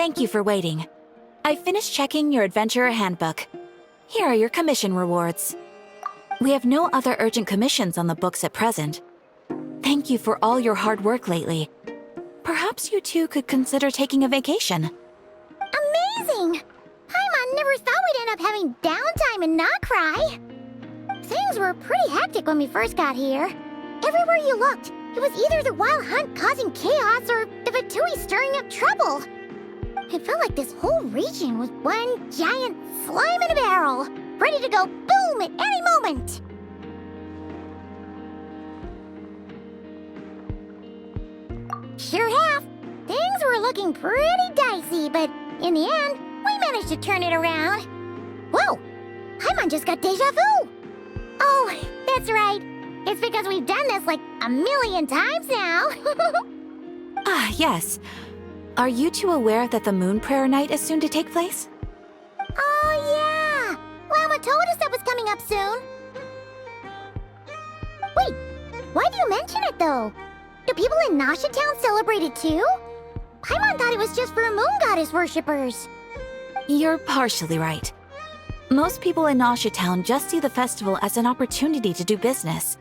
Thank you for waiting. I finished checking your adventurer handbook. Here are your commission rewards. We have no other urgent commissions on the books at present. Thank you for all your hard work lately. Perhaps you two could consider taking a vacation. Amazing! Paimon never thought we'd end up having downtime and not cry. Things were pretty hectic when we first got here. Everywhere you looked, it was either the wild hunt causing chaos or the Fatui stirring up trouble. It felt like this whole region was one giant slime in a barrel, ready to go boom at any moment. Sure have. Things were looking pretty dicey, but in the end, we managed to turn it around. Whoa! Paimon just got deja vu! Oh, that's right. It's because we've done this like a million times now. Ah, yes. Are you two aware that the Moon Prayer Night is soon to take place? Oh, yeah! Llama told us that was coming up soon. Wait, why do you mention it, though? Do people in Nasha Town celebrate it, too? Paimon thought it was just for Moon Goddess worshippers. You're partially right. Most people in Nasha Town just see the festival as an opportunity to do business.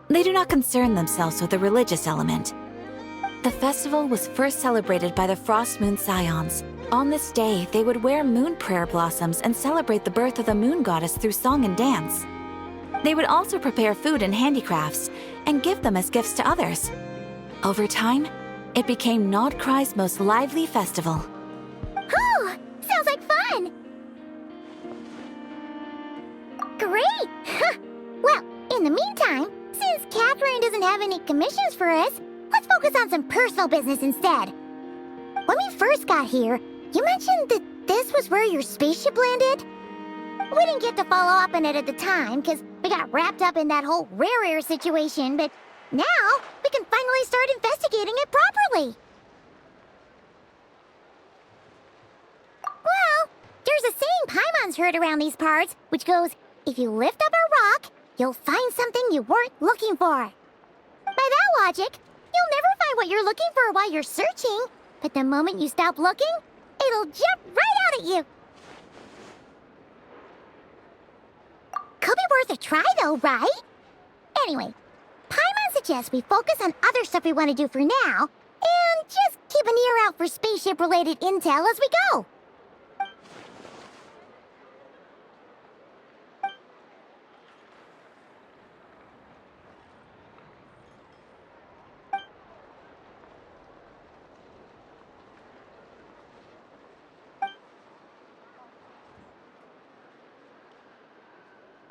They do not concern themselves with the religious element. The festival was first celebrated by the Frost Moon Scions. On this day, they would wear moon prayer blossoms and celebrate the birth of the Moon Goddess through song and dance. They would also prepare food and handicrafts and give them as gifts to others. Over time, it became Nodcry's most lively festival. Oh, sounds like fun! Great! Well, in the meantime, since Catherine doesn't have any commissions for us, let's focus on some personal business instead. When we first got here, you mentioned that this was where your spaceship landed? We didn't get to follow up on it at the time, because we got wrapped up in that whole rare situation, but now we can finally start investigating it properly. Well, there's a saying Paimon's heard around these parts, which goes, if you lift up a rock, you'll find something you weren't looking for. By that logic, you'll never find what you're looking for while you're searching, but the moment you stop looking, it'll jump right out at you. Could be worth a try though, right? Anyway, Paimon suggests we focus on other stuff we want to do for now, and just keep an ear out for spaceship-related intel as we go.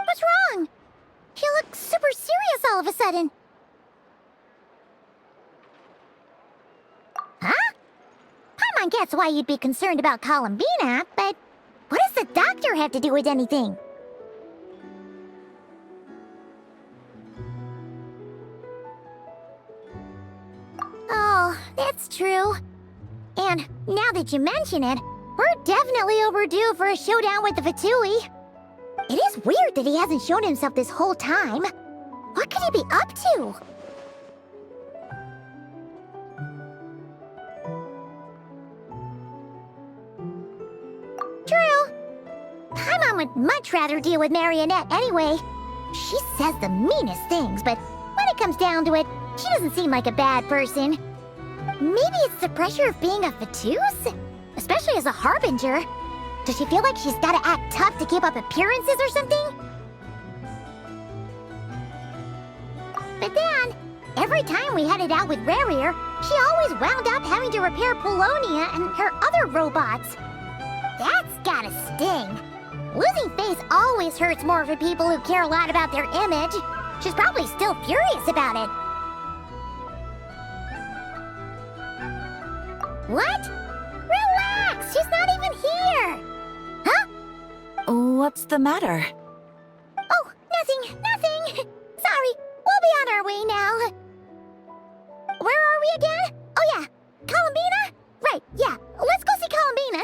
What's wrong? You look super serious all of a sudden. Huh? Paimon gets why you'd be concerned about Columbina, but what does the doctor have to do with anything? Oh, that's true. And now that you mention it, we're definitely overdue for a showdown with the Fatui. It is weird that he hasn't shown himself this whole time. What could he be up to? True. Paimon would much rather deal with Marionette anyway. She says the meanest things, but when it comes down to it, she doesn't seem like a bad person. Maybe it's the pressure of being a Fatus? Especially as a Harbinger. Does she feel like she's gotta act tough to keep up appearances or something? But then, every time we headed out with Rarier, she always wound up having to repair Polonia and her other robots. That's gotta sting. Losing face always hurts more for people who care a lot about their image. She's probably still furious about it. What? Relax! She's not even here! Huh? What's the matter? Oh, nothing. Sorry, we'll be on our way now. Where are we again? Oh yeah, Columbina? Right, yeah, let's go see Columbina.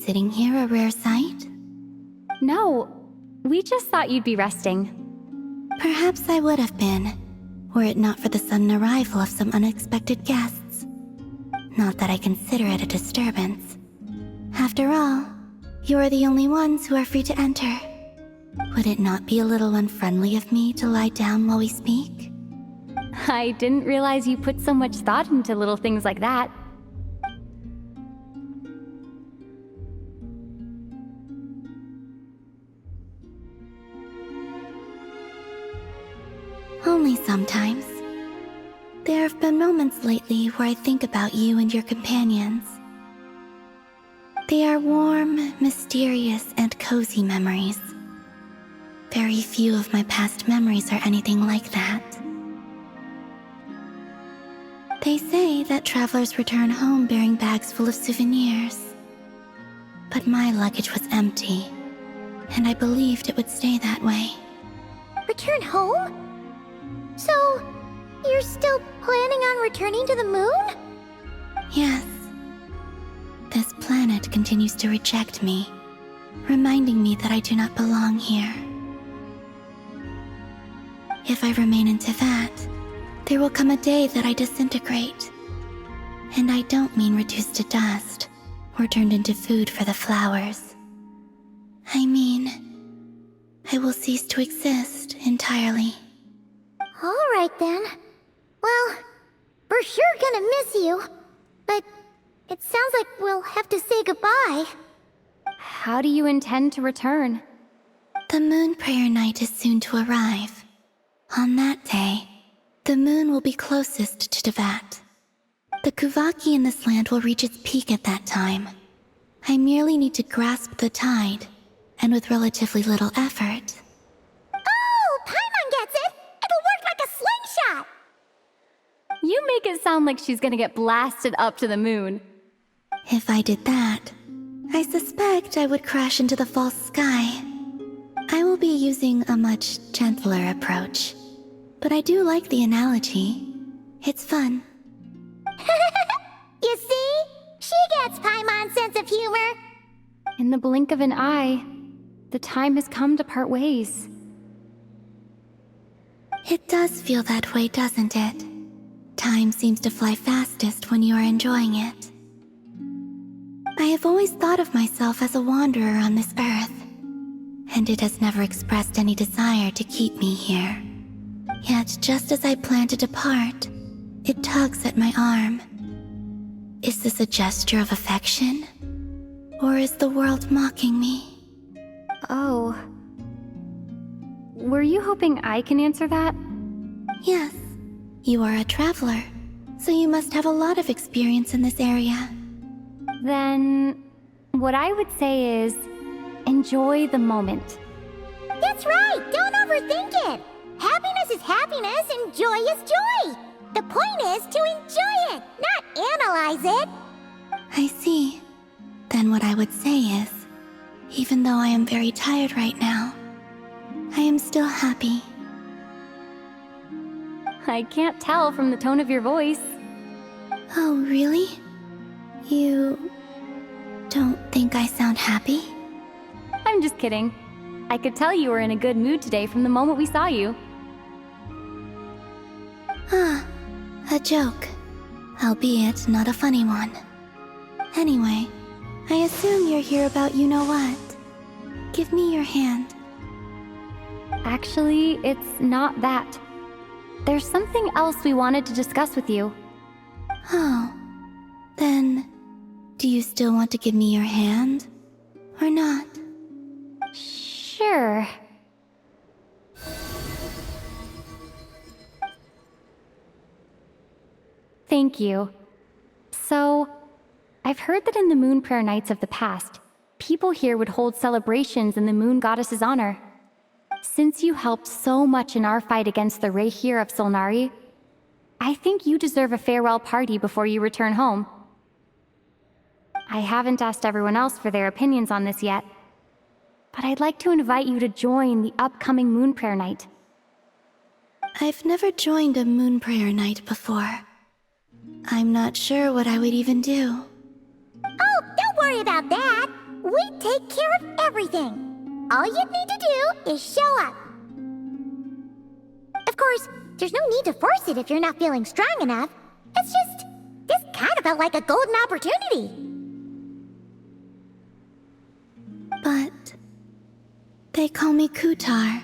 sitting here a rare sight? No, we just thought you'd be resting. Perhaps I would have been, were it not for the sudden arrival of some unexpected guests. Not that I consider it a disturbance. After all, you are the only ones who are free to enter. Would it not be a little unfriendly of me to lie down while we speak? I didn't realize you put so much thought into little things like that. Only sometimes. There have been moments lately where I think about you and your companions. They are warm, mysterious, and cozy memories. Very few of my past memories are anything like that. They say that travelers return home bearing bags full of souvenirs. But my luggage was empty, and I believed it would stay that way. Return home? So, you're still planning on returning to the moon? Yes. This planet continues to reject me, reminding me that I do not belong here. If I remain in Teyvat, there will come a day that I disintegrate. And I don't mean reduced to dust, or turned into food for the flowers. I mean, I will cease to exist entirely. Alright then. Well, we're sure gonna miss you. But it sounds like we'll have to say goodbye. How do you intend to return? The moon prayer night is soon to arrive. On that day, the moon will be closest to Teyvat. The Kuvaki in this land will reach its peak at that time. I merely need to grasp the tide, and with relatively little effort. Oh, Paimon gets it! It'll work like a slingshot! You make it sound like she's gonna get blasted up to the moon. If I did that, I suspect I would crash into the false sky. I will be using a much gentler approach. But I do like the analogy. It's fun. You see? She gets Paimon's sense of humor. In the blink of an eye, the time has come to part ways. It does feel that way, doesn't it? Time seems to fly fastest when you are enjoying it. I have always thought of myself as a wanderer on this earth, and it has never expressed any desire to keep me here. Yet, just as I plan to depart, it tugs at my arm. Is this a gesture of affection? Or is the world mocking me? Oh. Were you hoping I can answer that? Yes. You are a traveler, so you must have a lot of experience in this area. Then, what I would say is, enjoy the moment. That's right! Don't overthink it! Happiness is happiness and joy is joy! The point is to enjoy it, not analyze it! I see. Then what I would say is, even though I am very tired right now, I am still happy. I can't tell from the tone of your voice. Oh, really? You don't think I sound happy? I'm just kidding. I could tell you were in a good mood today from the moment we saw you. Ah, a joke. Albeit not a funny one. Anyway, I assume you're here about you-know-what. Give me your hand. Actually, it's not that. There's something else we wanted to discuss with you. Oh. Then, do you still want to give me your hand? Or not? Sure. Thank you. So, I've heard that in the moon prayer nights of the past, people here would hold celebrations in the moon goddess's honor. Since you helped so much in our fight against the Reihir of Solnari, I think you deserve a farewell party before you return home. I haven't asked everyone else for their opinions on this yet, but I'd like to invite you to join the upcoming moon prayer night. I've never joined a moon prayer night before. I'm not sure what I would even do. Oh, don't worry about that! We take care of everything. All you need to do is show up. Of course, there's no need to force it if you're not feeling strong enough. It's just, this kind of felt like a golden opportunity. But they call me Kutar,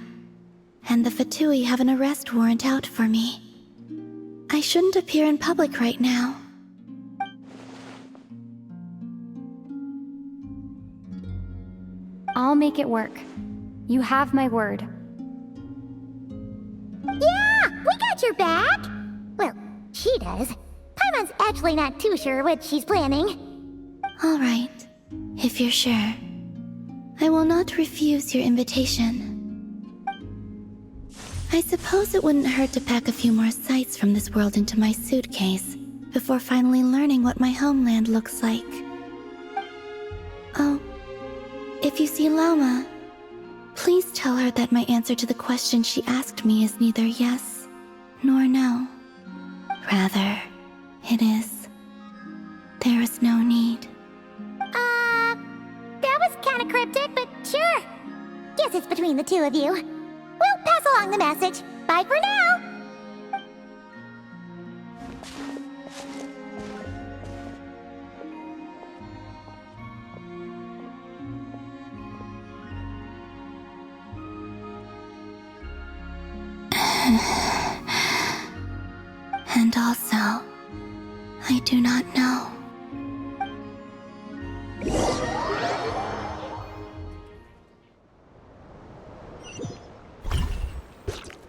and the Fatui have an arrest warrant out for me. I shouldn't appear in public right now. I'll make it work. You have my word. Yeah, we got your back. Well, she does. Paimon's actually not too sure what she's planning. All right, if you're sure. I will not refuse your invitation. I suppose it wouldn't hurt to pack a few more sights from this world into my suitcase before finally learning what my homeland looks like. Oh, if you see Lama, please tell her that my answer to the question she asked me is neither yes nor no. Rather, it is, there is no need. That was kinda cryptic, but sure. Guess it's between the two of you. We'll pass along the message. Bye for now. And also, I do not know.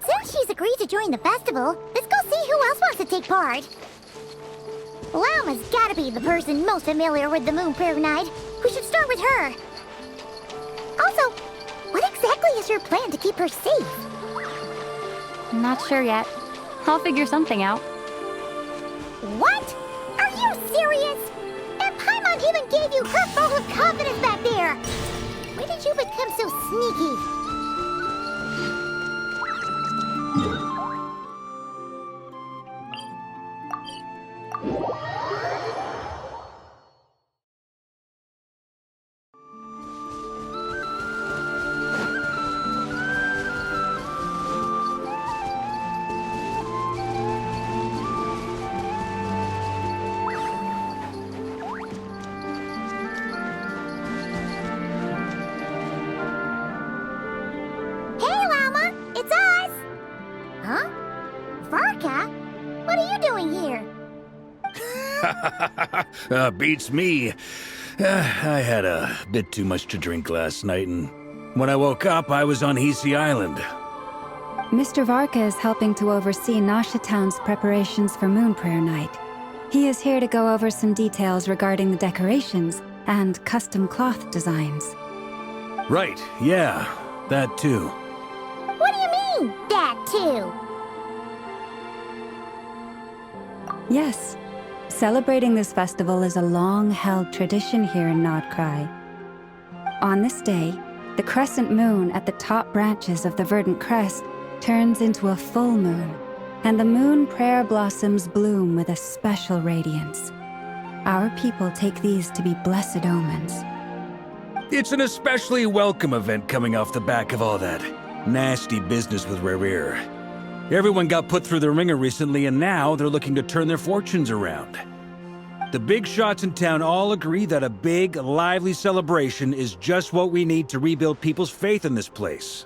Since she's agreed to join the festival, let's go see who else wants to take part. Lama's gotta be the person most familiar with the Moon Prayer Night. We should start with her. Also, what exactly is your plan to keep her safe? Not sure yet. I'll figure something out. What? Are you serious? And Paimon even gave you her vote of confidence back there. When did you become so sneaky? Hey, Lama! It's us! Huh? Varka? What are you doing here? Beats me. I had a bit too much to drink last night, and when I woke up, I was on Hisi Island. Mr. Varka is helping to oversee Nasha Town's preparations for Moon Prayer Night. He is here to go over some details regarding the decorations and custom cloth designs. Right, yeah, that too. What do you mean, that too? Yes, celebrating this festival is a long-held tradition here in Nodcry. On this day, the crescent moon at the top branches of the verdant crest turns into a full moon, and the moon prayer blossoms bloom with a special radiance. Our people take these to be blessed omens. It's an especially welcome event coming off the back of all that nasty business with Rare. Everyone got put through the ringer recently, and now they're looking to turn their fortunes around. The big shots in town all agree that a big, lively celebration is just what we need to rebuild people's faith in this place.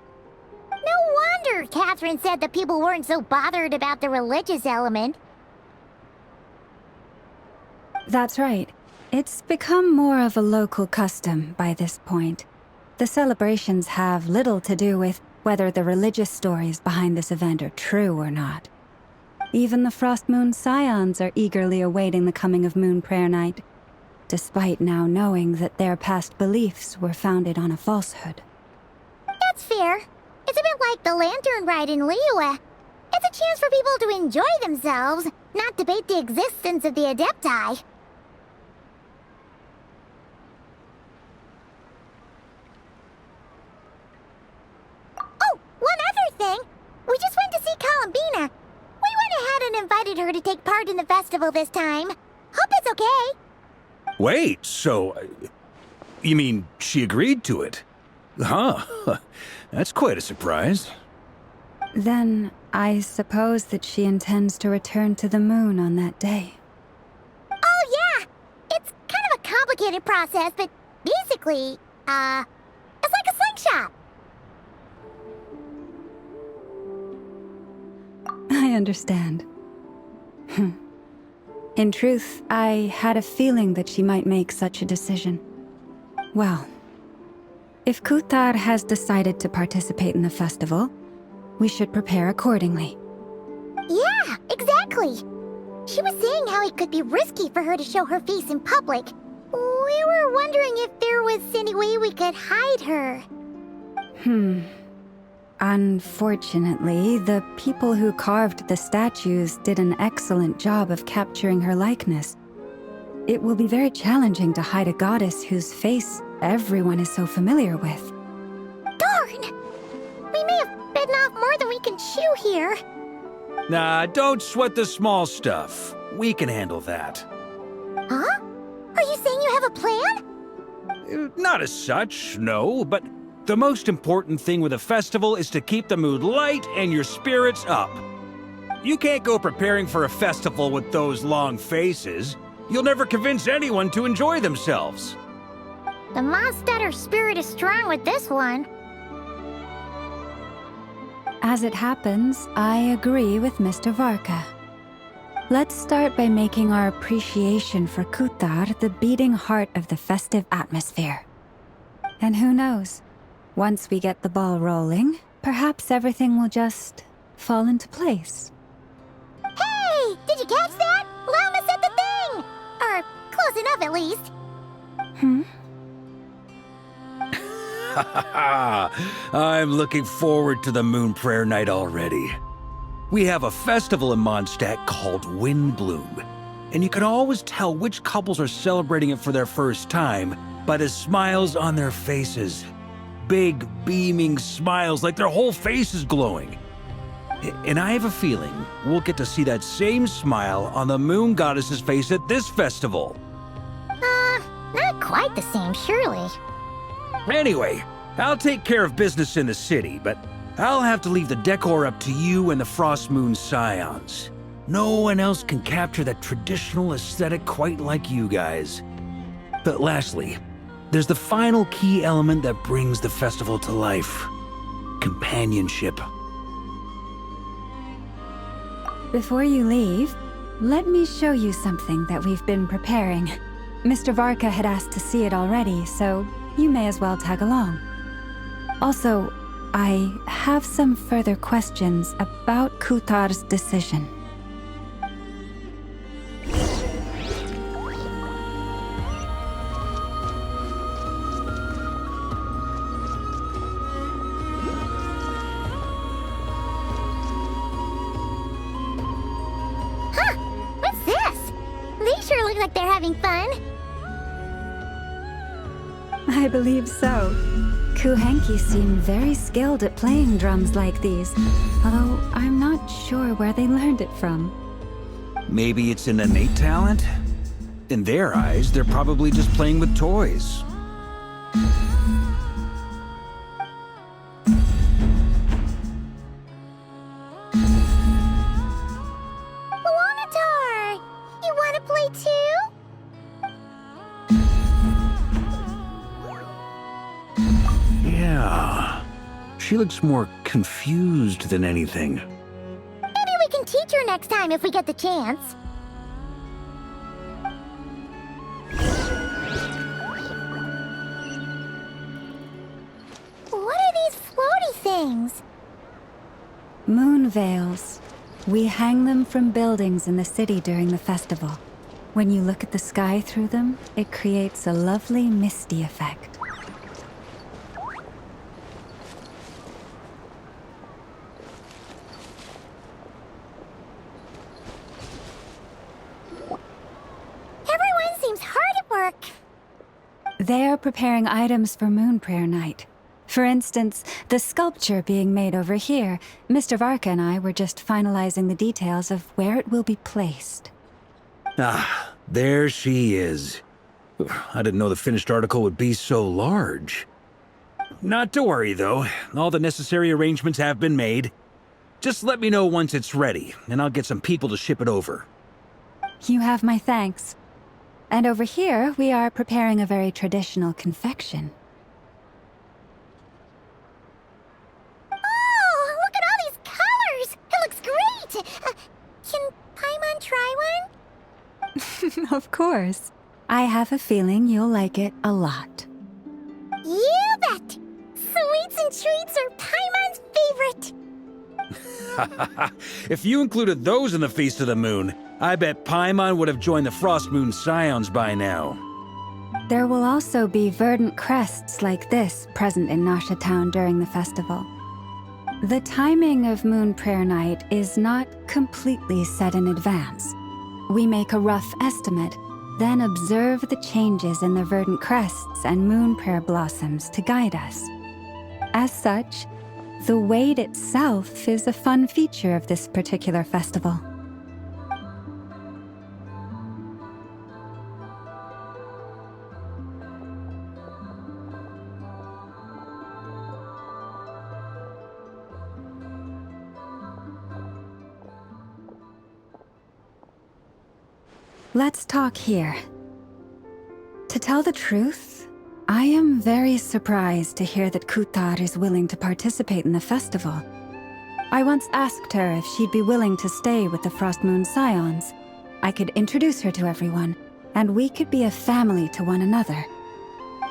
No wonder Catherine said the people weren't so bothered about the religious element. That's right. It's become more of a local custom by this point. The celebrations have little to do with whether the religious stories behind this event are true or not. Even the Frost Moon Scions are eagerly awaiting the coming of Moon Prayer Night, despite now knowing that their past beliefs were founded on a falsehood. That's fair. It's a bit like the Lantern Ride in Liyue. It's a chance for people to enjoy themselves, not debate the existence of the Adepti. Oh, one other thing! We just went to see Columbina. We went ahead and invited her to take part in the festival this time. Hope it's okay. Wait, so... You mean she agreed to it? Huh. That's quite a surprise. Then I suppose that she intends to return to the moon on that day. Oh, yeah! It's kind of a complicated process, but basically, it's like a slingshot. I understand. In truth, I had a feeling that she might make such a decision. Well, if Kuthar has decided to participate in the festival, we should prepare accordingly. Yeah, exactly. She was saying how it could be risky for her to show her face in public. We were wondering if there was any way we could hide her. Unfortunately, the people who carved the statues did an excellent job of capturing her likeness. It will be very challenging to hide a goddess whose face everyone is so familiar with. Darn! We may have bitten off more than we can chew here. Nah, don't sweat the small stuff. We can handle that. Huh? Are you saying you have a plan? Not as such, no, but the most important thing with a festival is to keep the mood light and your spirits up. You can't go preparing for a festival with those long faces. You'll never convince anyone to enjoy themselves. The Mondstatter spirit is strong with this one. As it happens, I agree with Mr. Varka. Let's start by making our appreciation for Kuthar the beating heart of the festive atmosphere. And who knows? Once we get the ball rolling, perhaps everything will just fall into place. Hey! Did you catch that? Lama said the thing! Or close enough, at least. I'm looking forward to the Moon Prayer Night already. We have a festival in Mondstadt called Windbloom, and you can always tell which couples are celebrating it for their first time by the smiles on their faces. Big, beaming smiles like their whole face is glowing. And I have a feeling we'll get to see that same smile on the Moon Goddess's face at this festival. Not quite the same, surely. Anyway, I'll take care of business in the city, but I'll have to leave the decor up to you and the Frost Moon Scions. No one else can capture that traditional aesthetic quite like you guys. But lastly, there's the final key element that brings the festival to life. Companionship. Before you leave, let me show you something that we've been preparing. Mr. Varka had asked to see it already, so you may as well tag along. Also, I have some further questions about Kuthar's decision. What's this? They sure look like they're having fun. I believe so. Kuhenki seem very skilled at playing drums like these, although I'm not sure where they learned it from. Maybe it's an innate talent? In their eyes, they're probably just playing with toys. Wanatar! You want to play too? Yeah. She looks more confused than anything. Maybe we can teach her next time if we get the chance. What are these floaty things? Moon veils. We hang them from buildings in the city during the festival. When you look at the sky through them, it creates a lovely misty effect. Everyone seems hard at work. They are preparing items for Moon Prayer Night. For instance, the sculpture being made over here, Mr. Varka and I were just finalizing the details of where it will be placed. Ah, there she is. I didn't know the finished article would be so large. Not to worry, though. All the necessary arrangements have been made. Just let me know once it's ready, and I'll get some people to ship it over. You have my thanks. And over here, we are preparing a very traditional confection. Oh, look at all these colors! It looks great! Can Paimon try one? Of course. I have a feeling you'll like it a lot. You bet! Sweets and treats are Paimon's favorite! If you included those in the Feast of the Moon, I bet Paimon would have joined the Frost Moon Scions by now. There will also be verdant crests like this present in Nasha Town during the festival. The timing of Moon Prayer Night is not completely set in advance. We make a rough estimate, then observe the changes in the verdant crests and moon prayer blossoms to guide us. As such, the wait itself is a fun feature of this particular festival. Let's talk here. To tell the truth, I am very surprised to hear that Kutar is willing to participate in the festival. I once asked her if she'd be willing to stay with the Frost Moon Scions. I could introduce her to everyone, and we could be a family to one another.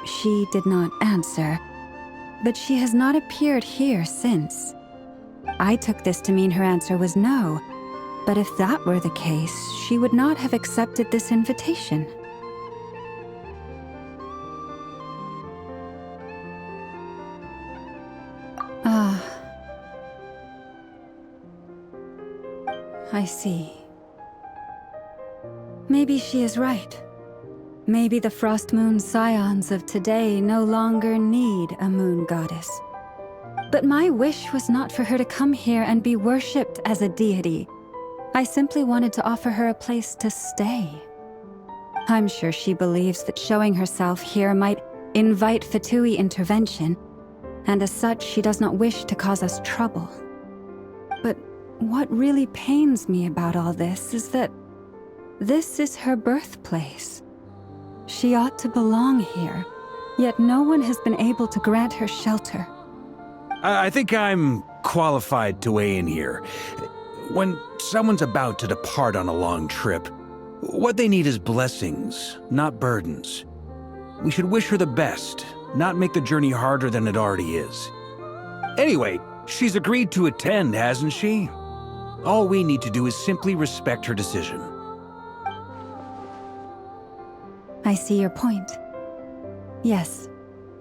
She did not answer, but she has not appeared here since. I took this to mean her answer was no, but if that were the case, she would not have accepted this invitation. I see. Maybe she is right. Maybe the Frost Moon Scions of today no longer need a moon goddess. But my wish was not for her to come here and be worshipped as a deity. I simply wanted to offer her a place to stay. I'm sure she believes that showing herself here might invite Fatui intervention, and as such she does not wish to cause us trouble. But what really pains me about all this is that this is her birthplace. She ought to belong here, yet no one has been able to grant her shelter. I think I'm qualified to weigh in here. When someone's about to depart on a long trip, what they need is blessings, not burdens. We should wish her the best, not make the journey harder than it already is. Anyway, she's agreed to attend, hasn't she? All we need to do is simply respect her decision. I see your point. Yes,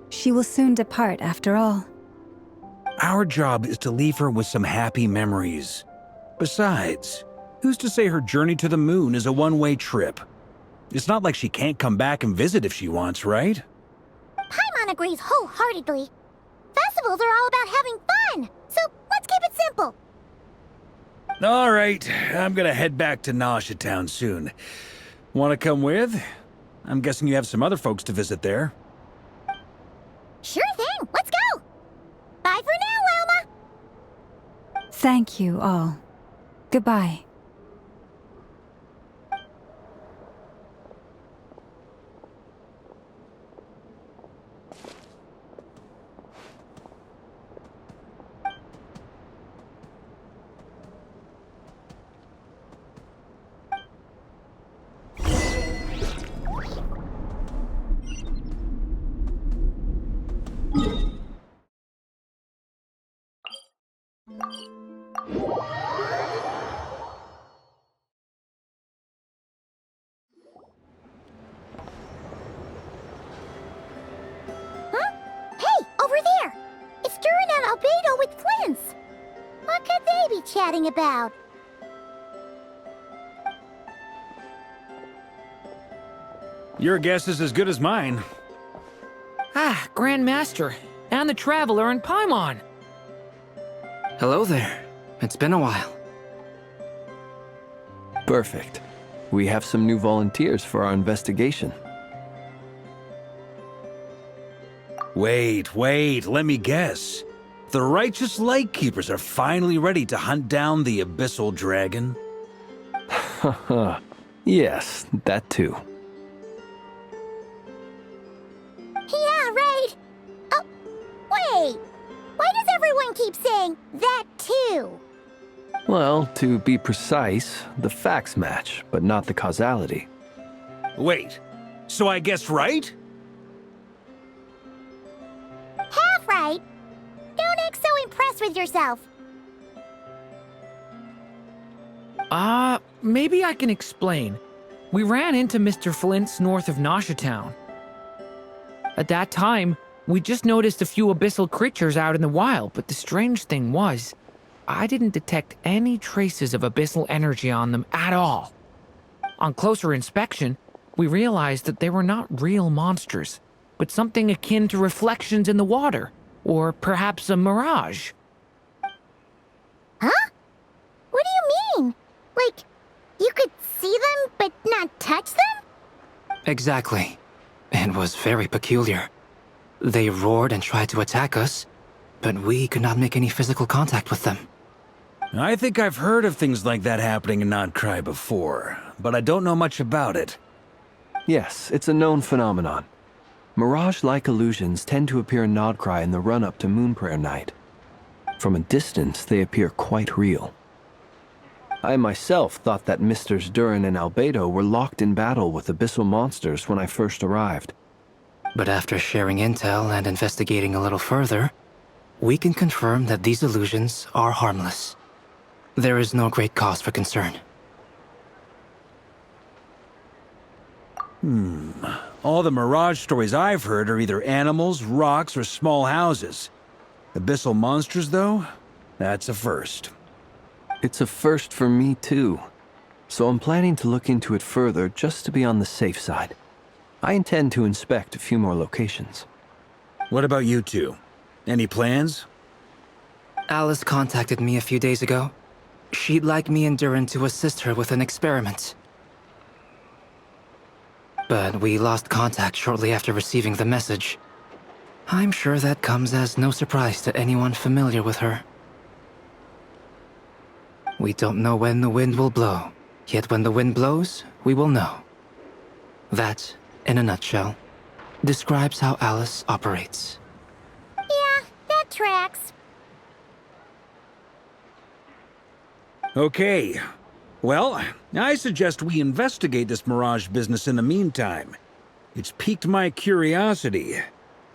she will soon depart after all. Our job is to leave her with some happy memories. Besides, who's to say her journey to the moon is a one-way trip? It's not like she can't come back and visit if she wants, right? Paimon agrees wholeheartedly. Festivals are all about having fun, so let's keep it simple. All right, I'm gonna head back to Nasha Town soon. Want to come with? I'm guessing you have some other folks to visit there. Sure thing, let's go! Bye for now, Wilma! Thank you all. Goodbye. Chatting about? Your guess is as good as mine. Ah, Grand Master, and the Traveler and Paimon. Hello there. It's been a while. Perfect. We have some new volunteers for our investigation. Wait, let me guess. The righteous Lightkeepers are finally ready to hunt down the Abyssal Dragon? Yes, that too. Yeah, right. Oh, wait. Why does everyone keep saying that too? Well, to be precise, the facts match, but not the causality. Wait, so I guessed right? Half right. Don't act so impressed with yourself. Maybe I can explain. We ran into Mr. Flint's north of Nosha Town. At that time, we just noticed a few abyssal creatures out in the wild, but the strange thing was, I didn't detect any traces of abyssal energy on them at all. On closer inspection, we realized that they were not real monsters, but something akin to reflections in the water, or perhaps a mirage. Huh? What do you mean? Like, you could see them but not touch them? Exactly. It was very peculiar. They roared and tried to attack us, but we could not make any physical contact with them. I think I've heard of things like that happening in Nocturne before, but I don't know much about it. Yes, it's a known phenomenon. Mirage-like illusions tend to appear in Nocturne in the run-up to Moonprayer Night. From a distance, they appear quite real. I myself thought that Misters Durin and Albedo were locked in battle with abyssal monsters when I first arrived. But after sharing intel and investigating a little further, we can confirm that these illusions are harmless. There is no great cause for concern. All the Mirage stories I've heard are either animals, rocks, or small houses. Abyssal monsters, though? That's a first. It's a first for me, too. So I'm planning to look into it further just to be on the safe side. I intend to inspect a few more locations. What about you two? Any plans? Alice contacted me a few days ago. She'd like me and Durin to assist her with an experiment. But we lost contact shortly after receiving the message. I'm sure that comes as no surprise to anyone familiar with her. We don't know when the wind will blow, yet when the wind blows, we will know. That, in a nutshell, describes how Alice operates. Yeah, that tracks. Okay. Well, I suggest we investigate this Mirage business in the meantime. It's piqued my curiosity,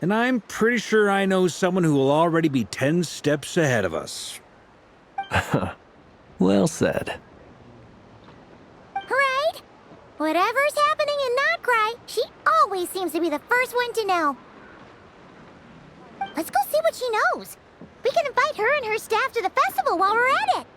and I'm pretty sure I know someone who will already be 10 steps ahead of us. Well said. Right? Whatever's happening in Nocturne, she always seems to be the first one to know. Let's go see what she knows. We can invite her and her staff to the festival while we're at it.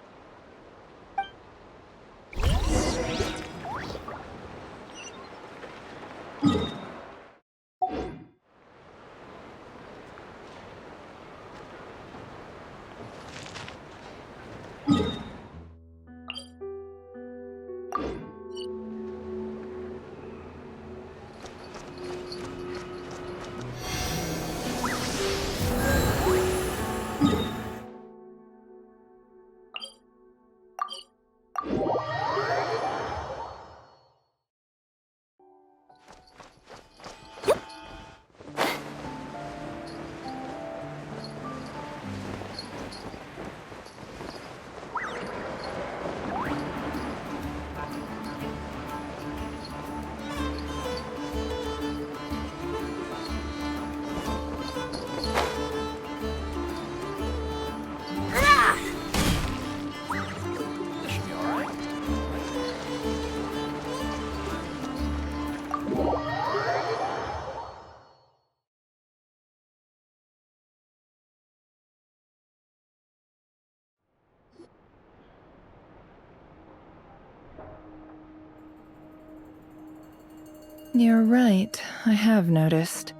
You're right, I have noticed.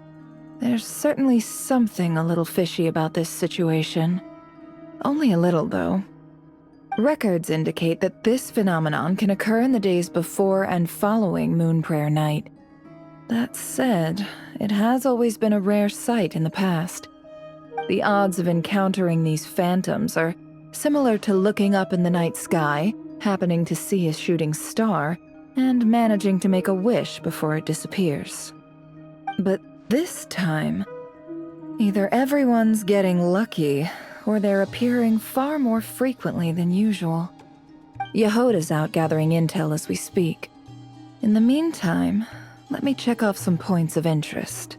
There's certainly something a little fishy about this situation. Only a little, though. Records indicate that this phenomenon can occur in the days before and following Moonprayer Night. That said, it has always been a rare sight in the past. The odds of encountering these phantoms are similar to looking up in the night sky, happening to see a shooting star, and managing to make a wish before it disappears. But this time, either everyone's getting lucky, or they're appearing far more frequently than usual. Yehoda's out gathering intel as we speak. In the meantime, let me check off some points of interest.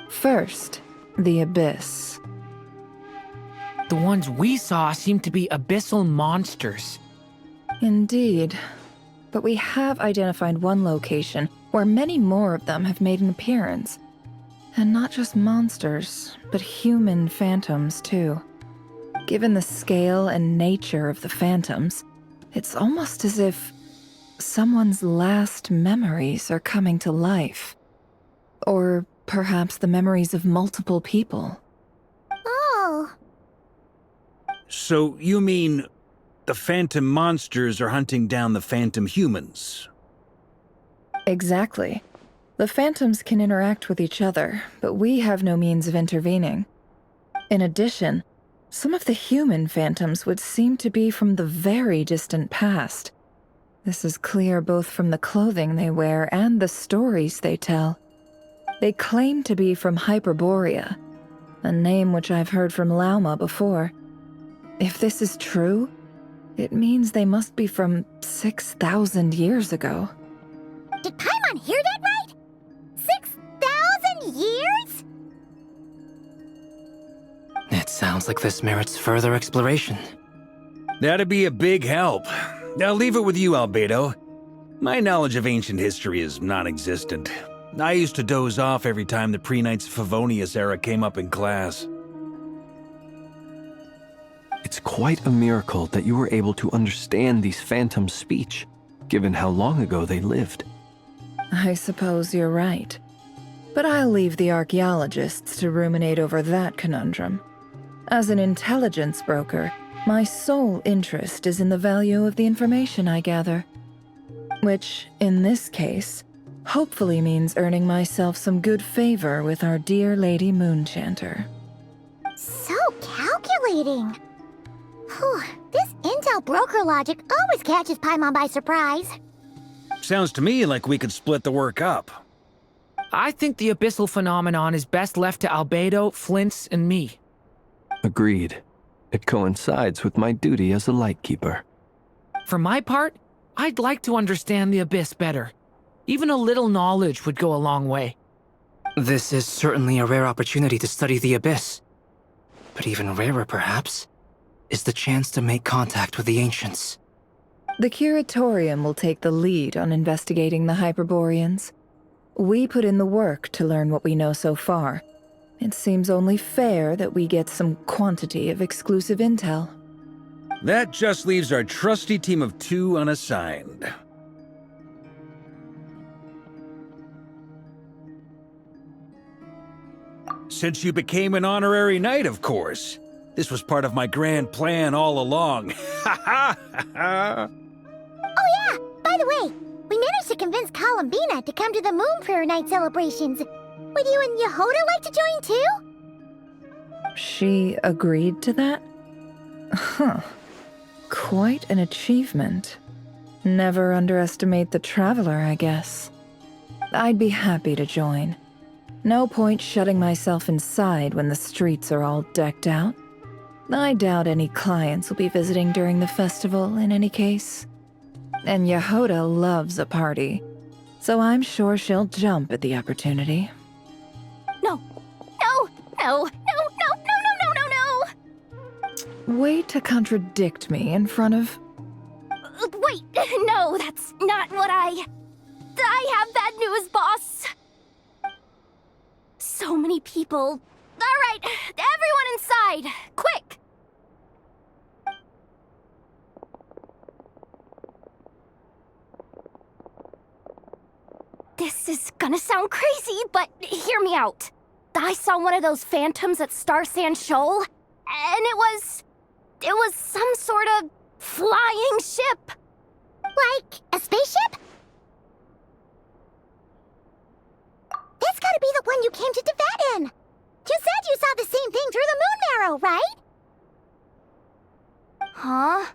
First, the Abyss. The ones we saw seem to be abyssal monsters. Indeed. But we have identified one location where many more of them have made an appearance. And not just monsters, but human phantoms too. Given the scale and nature of the phantoms, it's almost as if someone's last memories are coming to life. Or perhaps the memories of multiple people. Oh. So you mean the phantom monsters are hunting down the phantom humans? Exactly. The phantoms can interact with each other, but we have no means of intervening. In addition, some of the human phantoms would seem to be from the very distant past. This is clear both from the clothing they wear and the stories they tell. They claim to be from Hyperborea, a name which I've heard from Lauma before. If this is true, it means they must be from 6,000 years ago. Did Paimon hear that right? 6,000 years? It sounds like this merits further exploration. That'd be a big help. I'll leave it with you, Albedo. My knowledge of ancient history is non-existent. I used to doze off every time the pre-Knights of Favonius era came up in class. It's quite a miracle that you were able to understand these phantoms' speech, given how long ago they lived. I suppose you're right. But I'll leave the archaeologists to ruminate over that conundrum. As an intelligence broker, my sole interest is in the value of the information I gather. Which, in this case, hopefully means earning myself some good favor with our dear Lady Moonchanter. So calculating. Whew, this intel broker logic always catches Paimon by surprise. Sounds to me like we could split the work up. I think the abyssal phenomenon is best left to Albedo, Flints, and me. Agreed. It coincides with my duty as a lightkeeper. For my part, I'd like to understand the abyss better. Even a little knowledge would go a long way. This is certainly a rare opportunity to study the Abyss. But even rarer, perhaps, is the chance to make contact with the Ancients. The Curatorium will take the lead on investigating the Hyperboreans. We put in the work to learn what we know so far. It seems only fair that we get some quantity of exclusive intel. That just leaves our trusty team of 2 unassigned. Since you became an honorary knight, of course. This was part of my grand plan all along. Ha ha ha! Oh yeah, by the way, we managed to convince Columbina to come to the Moon Prayer Night celebrations. Would you and Yehoda like to join too? She agreed to that? Huh. Quite an achievement. Never underestimate the traveler, I guess. I'd be happy to join. No point shutting myself inside when the streets are all decked out. I doubt any clients will be visiting during the festival in any case. And Yehoda loves a party, so I'm sure she'll jump at the opportunity. No, no, no, no, no, no, no, no, no, no! Way to contradict me in front of... Wait, no, that's not what I have bad news, boss. So many people. All right, everyone inside, quick! This is gonna sound crazy, but hear me out. I saw one of those phantoms at Star Sand Shoal, and it was some sort of flying ship. Like a spaceship? That's gotta be the one you came to Teyvat in. You said you saw the same thing through the moon marrow, right? Huh?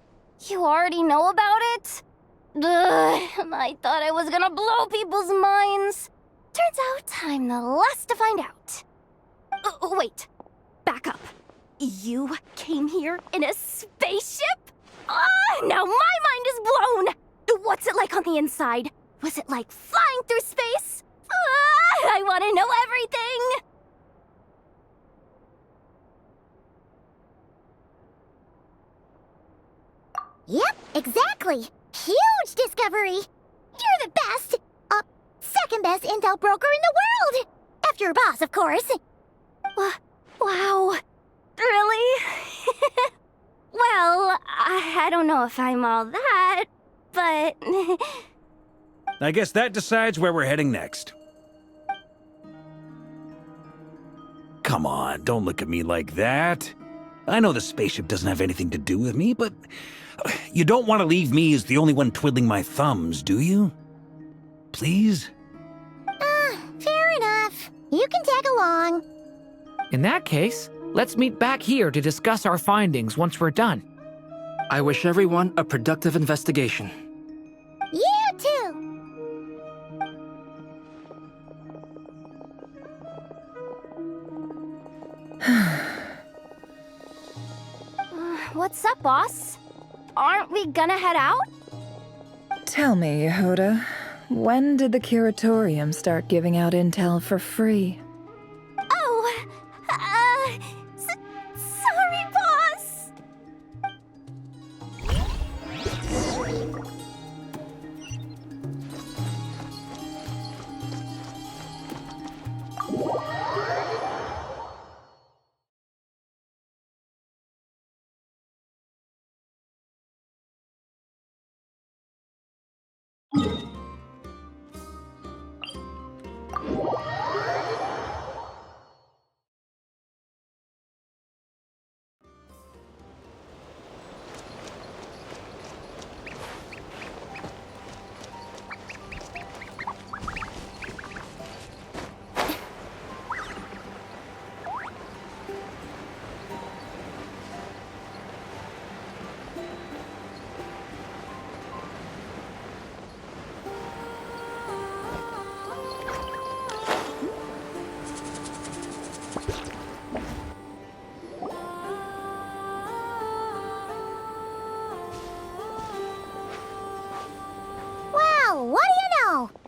You already know about it? Ugh, I thought I was gonna blow people's minds. Turns out I'm the last to find out. Wait. Back up. You came here in a spaceship? Now my mind is blown! What's it like on the inside? Was it like flying through space? I want to know everything! Yep, exactly. Huge discovery. You're the best. Second best intel broker in the world. After your boss, of course. Wow. Really? Well, I don't know if I'm all that, but... I guess that decides where we're heading next. Come on, don't look at me like that. I know the spaceship doesn't have anything to do with me, but you don't want to leave me as the only one twiddling my thumbs, do you? Please? Fair enough. You can tag along. In that case, let's meet back here to discuss our findings once we're done. I wish everyone a productive investigation. You too. What's up, boss? Aren't we gonna head out? Tell me, Yehuda, when did the curatorium start giving out intel for free? Oh, sorry, boss.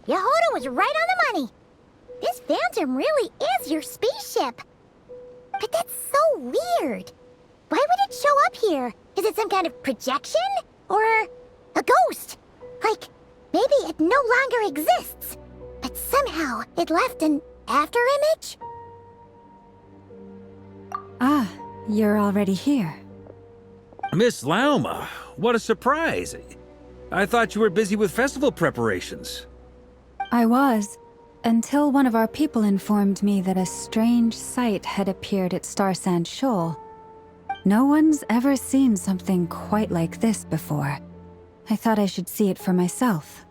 Yehuda was right on the money. This Phantom really is your spaceship. But that's so weird. Why would it show up here? Is it some kind of projection? Or a ghost? Like, maybe it no longer exists, but somehow it left an afterimage? Ah, you're already here. Miss Lauma, what a surprise. I thought you were busy with festival preparations. I was, until one of our people informed me that a strange sight had appeared at Starsand Shoal. No one's ever seen something quite like this before. I thought I should see it for myself.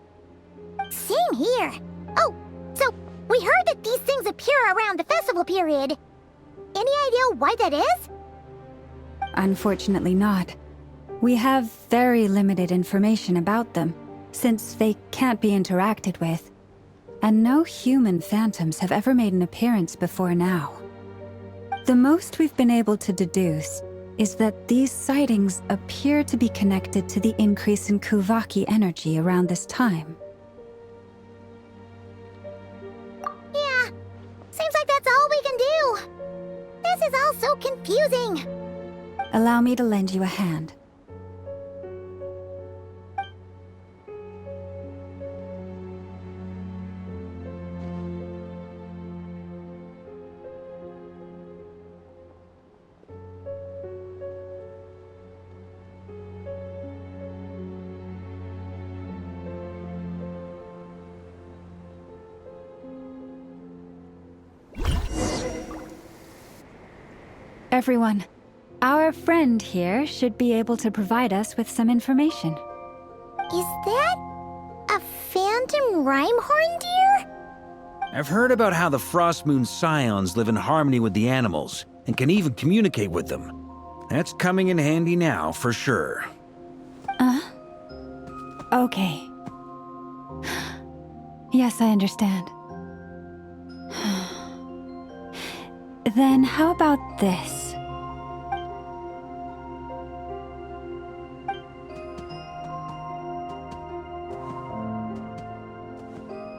Same here. Oh, so we heard that these things appear around the festival period. Any idea why that is? Unfortunately not. We have very limited information about them, since they can't be interacted with. And no human phantoms have ever made an appearance before now. The most we've been able to deduce is that these sightings appear to be connected to the increase in Kuvaki energy around this time. Yeah, seems like that's all we can do. This is all so confusing. Allow me to lend you a hand. Everyone, our friend here should be able to provide us with some information. Is that a phantom rhyme horn deer? I've heard about how the Frost Moon Scions live in harmony with the animals and can even communicate with them. That's coming in handy now, for sure. Okay. Yes, I understand. Then how about this?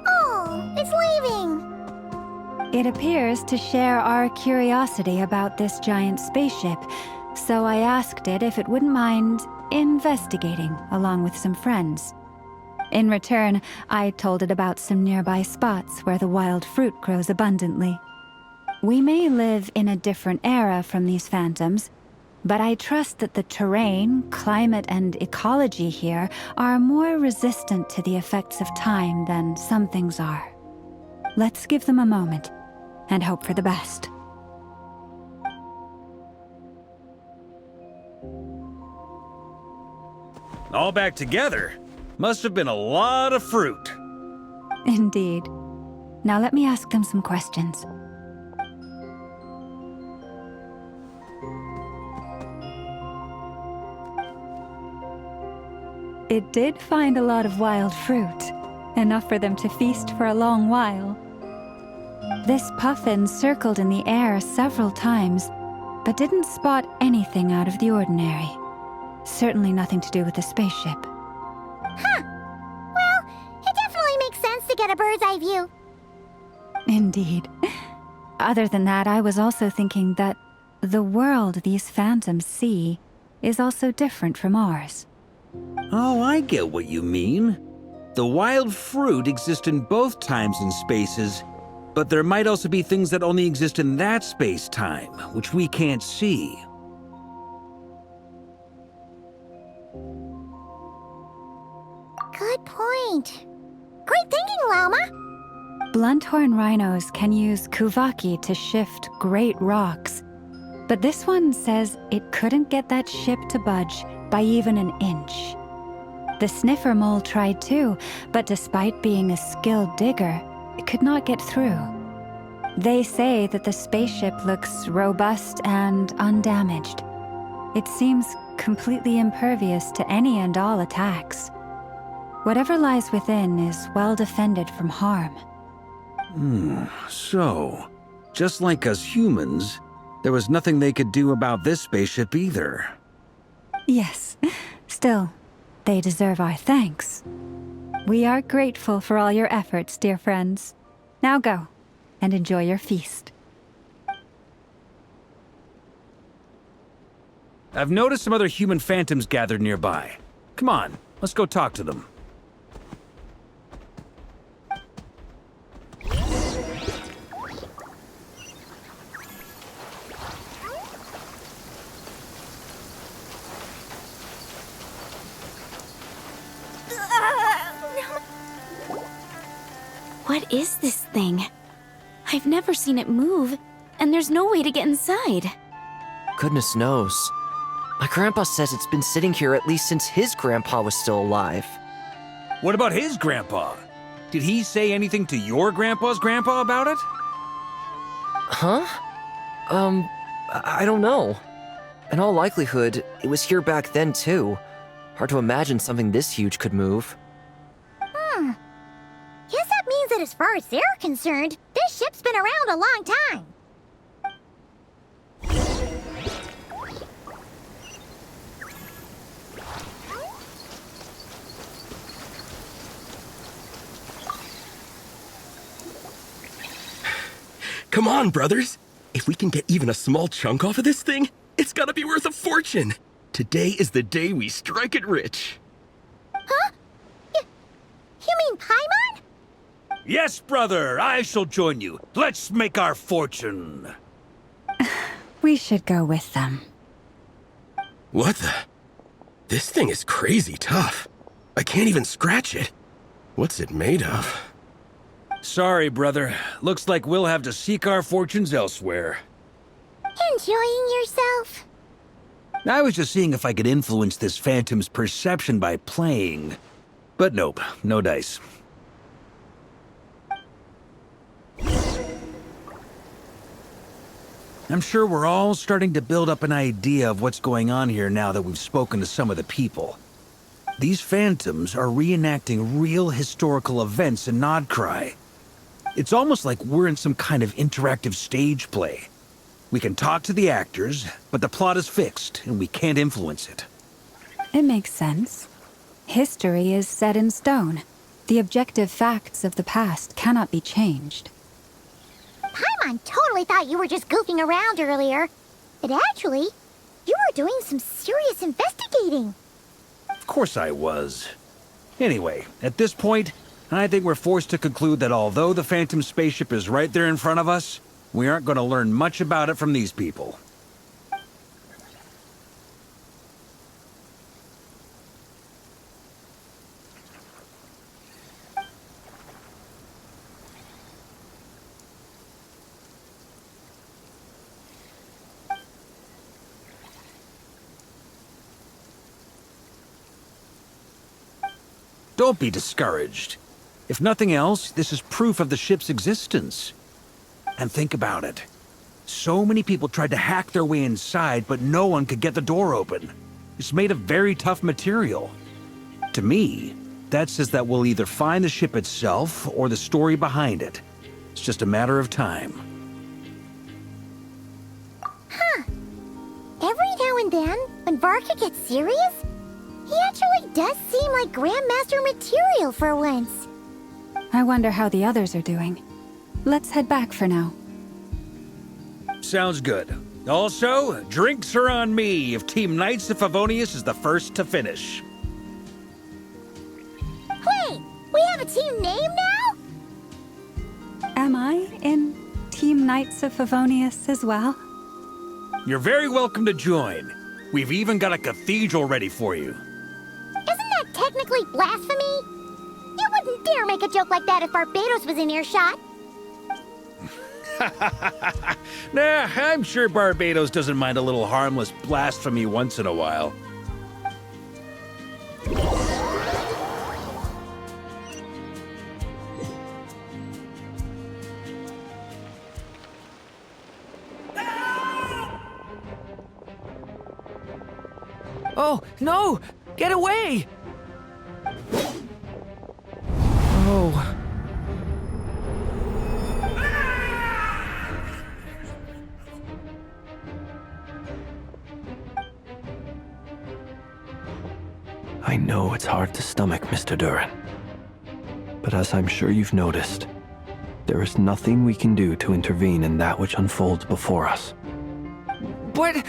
Oh, it's leaving. It appears to share our curiosity about this giant spaceship, so I asked it if it wouldn't mind investigating along with some friends. In return, I told it about some nearby spots where the wild fruit grows abundantly. We may live in a different era from these phantoms, but I trust that the terrain, climate, and ecology here are more resistant to the effects of time than some things are. Let's give them a moment and hope for the best. All back together? Must have been a lot of fruit. Indeed. Now let me ask them some questions. It did find a lot of wild fruit, enough for them to feast for a long while. This puffin circled in the air several times, but didn't spot anything out of the ordinary. Certainly nothing to do with the spaceship. Huh. Well, it definitely makes sense to get a bird's eye view. Indeed. Other than that, I was also thinking that the world these phantoms see is also different from ours. Oh, I get what you mean. The wild fruit exists in both times and spaces, but there might also be things that only exist in that space-time, which we can't see. Good point. Great thinking, Lauma. Blunthorn rhinos can use kuvaki to shift great rocks, but this one says it couldn't get that ship to budge by even an inch. The sniffer mole tried too, but despite being a skilled digger, it could not get through. They say that the spaceship looks robust and undamaged. It seems completely impervious to any and all attacks. Whatever lies within is well defended from harm. So, just like us humans, there was nothing they could do about this spaceship either. Yes. Still, they deserve our thanks. We are grateful for all your efforts, dear friends. Now go, and enjoy your feast. I've noticed some other human phantoms gathered nearby. Come on, let's go talk to them. What is this thing? I've never seen it move, and there's no way to get inside. Goodness knows. My grandpa says it's been sitting here at least since his grandpa was still alive. What about his grandpa? Did he say anything to your grandpa's grandpa about it? Huh? I don't know. In all likelihood, it was here back then too. Hard to imagine something this huge could move. Guess that means that as far as they're concerned, this ship's been around a long time. Come on, brothers. If we can get even a small chunk off of this thing, it's gotta be worth a fortune. Today is the day we strike it rich. Huh? You mean Paimon? Yes, brother, I shall join you. Let's make our fortune. We should go with them. What the? This thing is crazy tough. I can't even scratch it. What's it made of? Sorry, brother. Looks like we'll have to seek our fortunes elsewhere. Enjoying yourself? I was just seeing if I could influence this phantom's perception by playing. But nope, no dice. I'm sure we're all starting to build up an idea of what's going on here now that we've spoken to some of the people. These phantoms are reenacting real historical events in Nodcry. It's almost like we're in some kind of interactive stage play. We can talk to the actors, but the plot is fixed, and we can't influence it. It makes sense. History is set in stone. The objective facts of the past cannot be changed. Paimon totally thought you were just goofing around earlier. But actually, you were doing some serious investigating. Of course I was. Anyway, at this point, I think we're forced to conclude that although the Phantom spaceship is right there in front of us, we aren't going to learn much about it from these people. Don't be discouraged. If nothing else, this is proof of the ship's existence. And think about it. So many people tried to hack their way inside, but no one could get the door open. It's made of very tough material. To me, that says that we'll either find the ship itself or the story behind it. It's just a matter of time. Huh. Every now and then, when Varka gets serious, he actually does seem like Grandmaster material for once. I wonder how the others are doing. Let's head back for now. Sounds good. Also, drinks are on me if Team Knights of Favonius is the first to finish. Wait, we have a team name now? Am I in Team Knights of Favonius as well? You're very welcome to join. We've even got a cathedral ready for you. Isn't that technically blasphemy? You wouldn't dare make a joke like that if Barbados was in earshot. Nah, I'm sure Barbados doesn't mind a little harmless blasphemy once in a while. Oh, no! Get away! Oh. I know it's hard to stomach, Mr. Duran. But as I'm sure you've noticed, there is nothing we can do to intervene in that which unfolds before us. But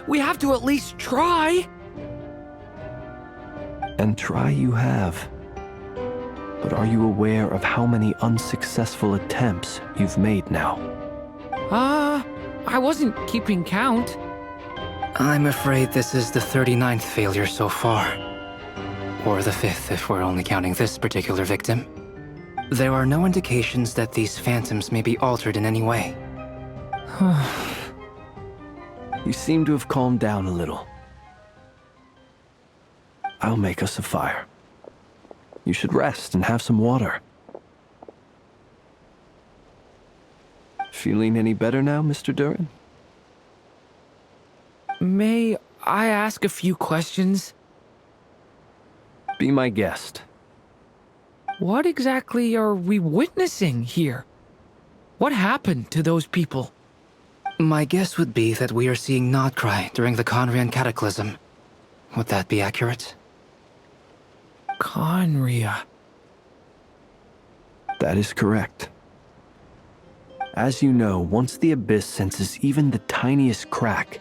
we have to at least try. And try you have. But are you aware of how many unsuccessful attempts you've made now? I wasn't keeping count. I'm afraid this is the 39th failure so far. Or the 5th if we're only counting this particular victim. There are no indications that these phantoms may be altered in any way. You seem to have calmed down a little. I'll make us a fire. You should rest and have some water. Feeling any better now, Mr. Duran? May I ask a few questions? Be my guest. What exactly are we witnessing here? What happened to those people? My guess would be that we are seeing Nodcry during the Conrian Cataclysm. Would that be accurate? Conria. That is correct. As you know, once the Abyss senses even the tiniest crack,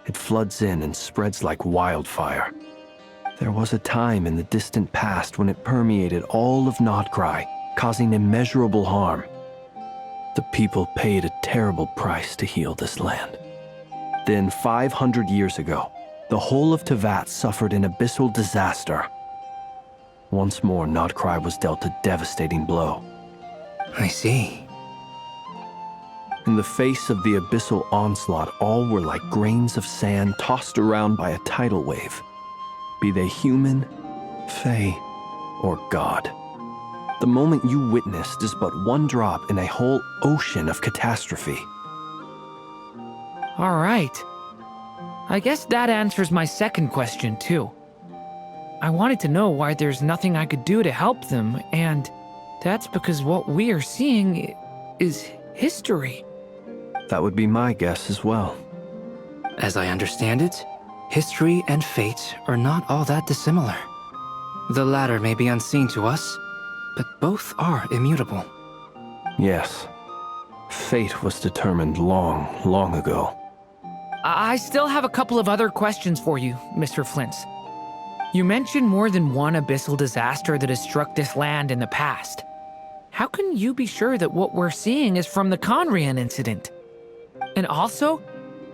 it floods in and spreads like wildfire. There was a time in the distant past when it permeated all of Nodcry, causing immeasurable harm. The people paid a terrible price to heal this land. Then, 500 years ago, the whole of Teyvat suffered an abyssal disaster. Once more, Nodcry was dealt a devastating blow. I see. In the face of the abyssal onslaught, all were like grains of sand tossed around by a tidal wave. Be they human, fae, or god. The moment you witnessed is but one drop in a whole ocean of catastrophe. All right. I guess that answers my second question, too. I wanted to know why there's nothing I could do to help them, and that's because what we are seeing is history. That would be my guess as well. As I understand it, history and fate are not all that dissimilar. The latter may be unseen to us, but both are immutable. Yes. Fate was determined long, long ago. I still have a couple of other questions for you, Mr. Flint. You mentioned more than one abyssal disaster that has struck this land in the past. How can you be sure that what we're seeing is from the Conrian incident? And also,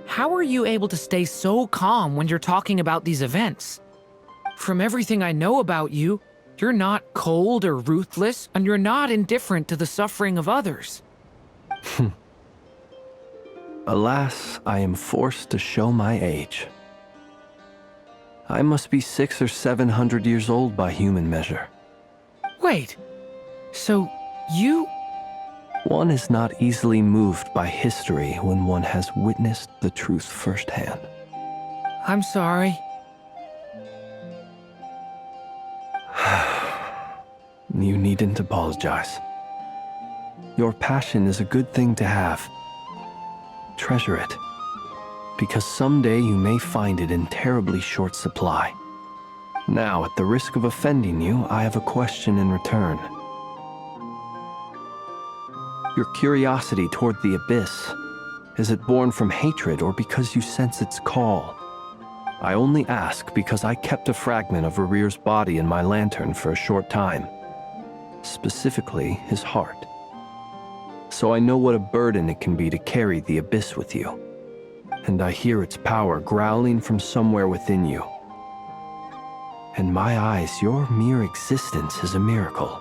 how are you able to stay so calm when you're talking about these events? From everything I know about you, you're not cold or ruthless, and you're not indifferent to the suffering of others. Alas, I am forced to show my age. I must be 600 or 700 years old by human measure. Wait, so you... One is not easily moved by history when one has witnessed the truth firsthand. I'm sorry. You needn't apologize. Your passion is a good thing to have. Treasure it, because someday you may find it in terribly short supply. Now, at the risk of offending you, I have a question in return. Your curiosity toward the abyss, is it born from hatred or because you sense its call? I only ask because I kept a fragment of Rerear's body in my lantern for a short time. Specifically, his heart. So I know what a burden it can be to carry the abyss with you. And I hear its power growling from somewhere within you. In my eyes, your mere existence is a miracle.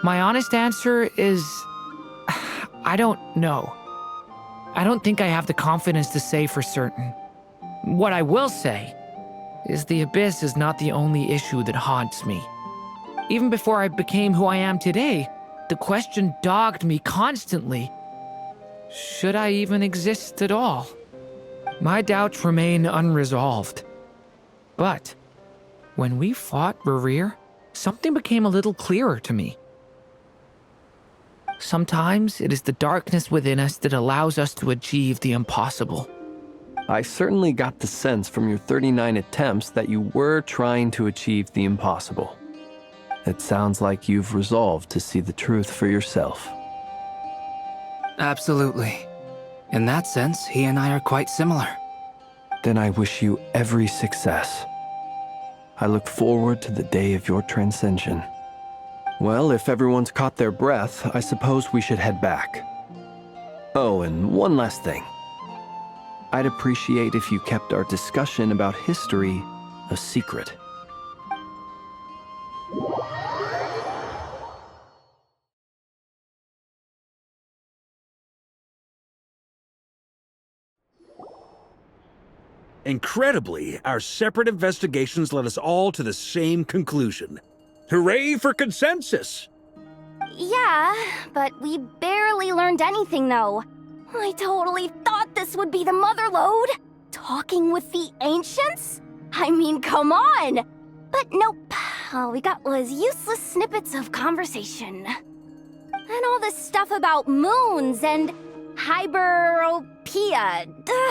My honest answer is... I don't know. I don't think I have the confidence to say for certain. What I will say is the abyss is not the only issue that haunts me. Even before I became who I am today, the question dogged me constantly. Should I even exist at all? My doubts remain unresolved. But when we fought Rerear, something became a little clearer to me. Sometimes it is the darkness within us that allows us to achieve the impossible. I certainly got the sense from your 39 attempts that you were trying to achieve the impossible. It sounds like you've resolved to see the truth for yourself. Absolutely. In that sense, he and I are quite similar. Then I wish you every success. I look forward to the day of your transcension. Well, if everyone's caught their breath, I suppose we should head back. Oh, and one last thing. I'd appreciate if you kept our discussion about history a secret. Incredibly, our separate investigations led us all to the same conclusion. Hooray for consensus! Yeah, but we barely learned anything, though. I totally thought this would be the mother lode. Talking with the ancients? I mean, come on! But nope. All we got was useless snippets of conversation. And all this stuff about moons and hyperopia.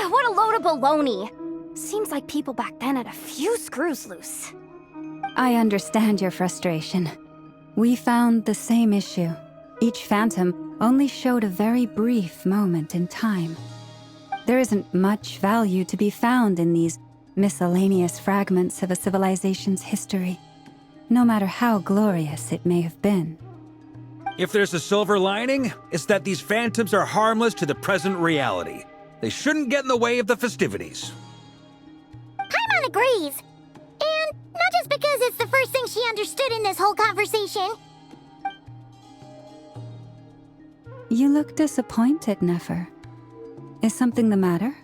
What a load of baloney. Seems like people back then had a few screws loose. I understand your frustration. We found the same issue. Each phantom only showed a very brief moment in time. There isn't much value to be found in these miscellaneous fragments of a civilization's history, no matter how glorious it may have been. If there's a silver lining, it's that these phantoms are harmless to the present reality. They shouldn't get in the way of the festivities. Paimon agrees. And not just because it's the first thing she understood in this whole conversation. You look disappointed, Nefer. Is something the matter?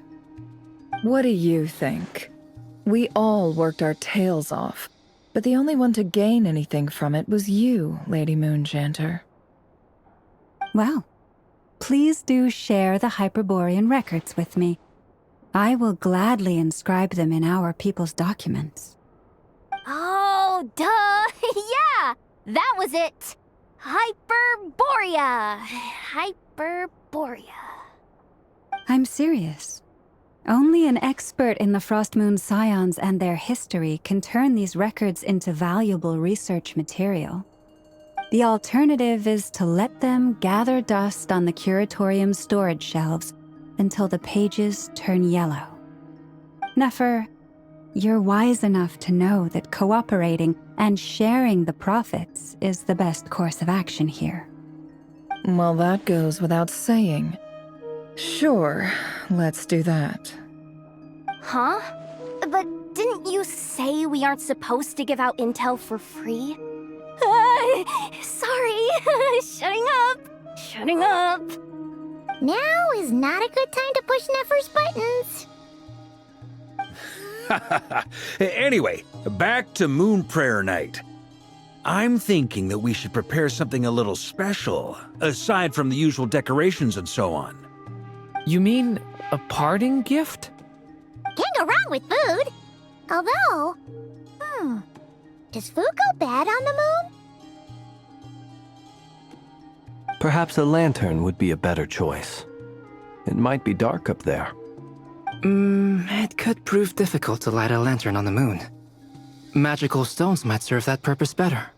What do you think? We all worked our tails off, but the only one to gain anything from it was you, Lady Moonjanter. Well, please do share the Hyperborean records with me. I will gladly inscribe them in our people's documents. Oh, duh! Yeah! That was it! Hyperborea! Hyperborea. I'm serious. Only an expert in the Frostmoon Scions and their history can turn these records into valuable research material. The alternative is to let them gather dust on the Curatorium's storage shelves until the pages turn yellow. Nefer, you're wise enough to know that cooperating and sharing the profits is the best course of action here. Well, that goes without saying. Sure, let's do that. Huh? But didn't you say we aren't supposed to give out intel for free? Sorry. Shutting up. Shutting up. Now is not a good time to push Nefer's buttons. Anyway, back to Moon Prayer Night. I'm thinking that we should prepare something a little special, aside from the usual decorations and so on. You mean a parting gift? Can't go wrong with food. Although, does food go bad on the moon? Perhaps a lantern would be a better choice. It might be dark up there. It could prove difficult to light a lantern on the moon. Magical stones might serve that purpose better.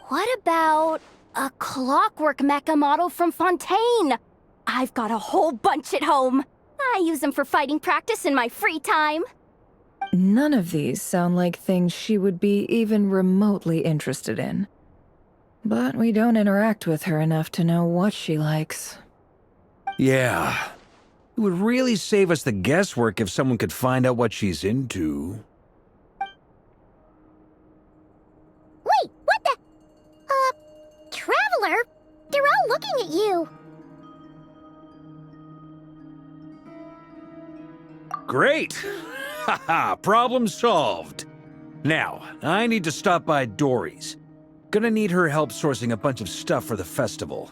What about a clockwork mecha model from Fontaine? I've got a whole bunch at home. I use them for fighting practice in my free time. None of these sound like things she would be even remotely interested in. But we don't interact with her enough to know what she likes. Yeah. It would really save us the guesswork if someone could find out what she's into. Wait, what the? Traveler? They're all looking at you. Great! Haha, problem solved. Now, I need to stop by Dory's. Gonna need her help sourcing a bunch of stuff for the festival.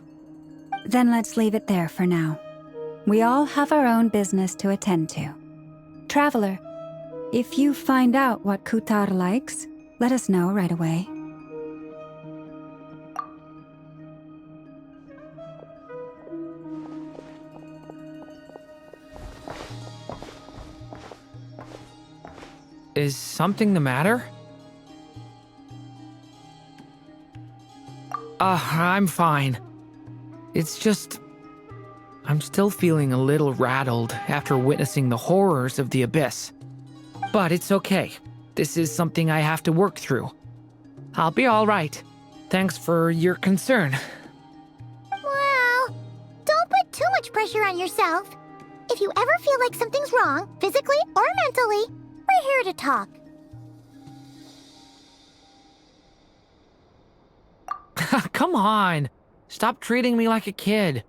Then let's leave it there for now. We all have our own business to attend to. Traveler, if you find out what Kutar likes, let us know right away. Is something the matter? I'm fine. It's just... I'm still feeling a little rattled after witnessing the horrors of the Abyss. But it's okay. This is something I have to work through. I'll be all right. Thanks for your concern. Well, don't put too much pressure on yourself. If you ever feel like something's wrong, physically or mentally, we're here to talk. Come on. Stop treating me like a kid.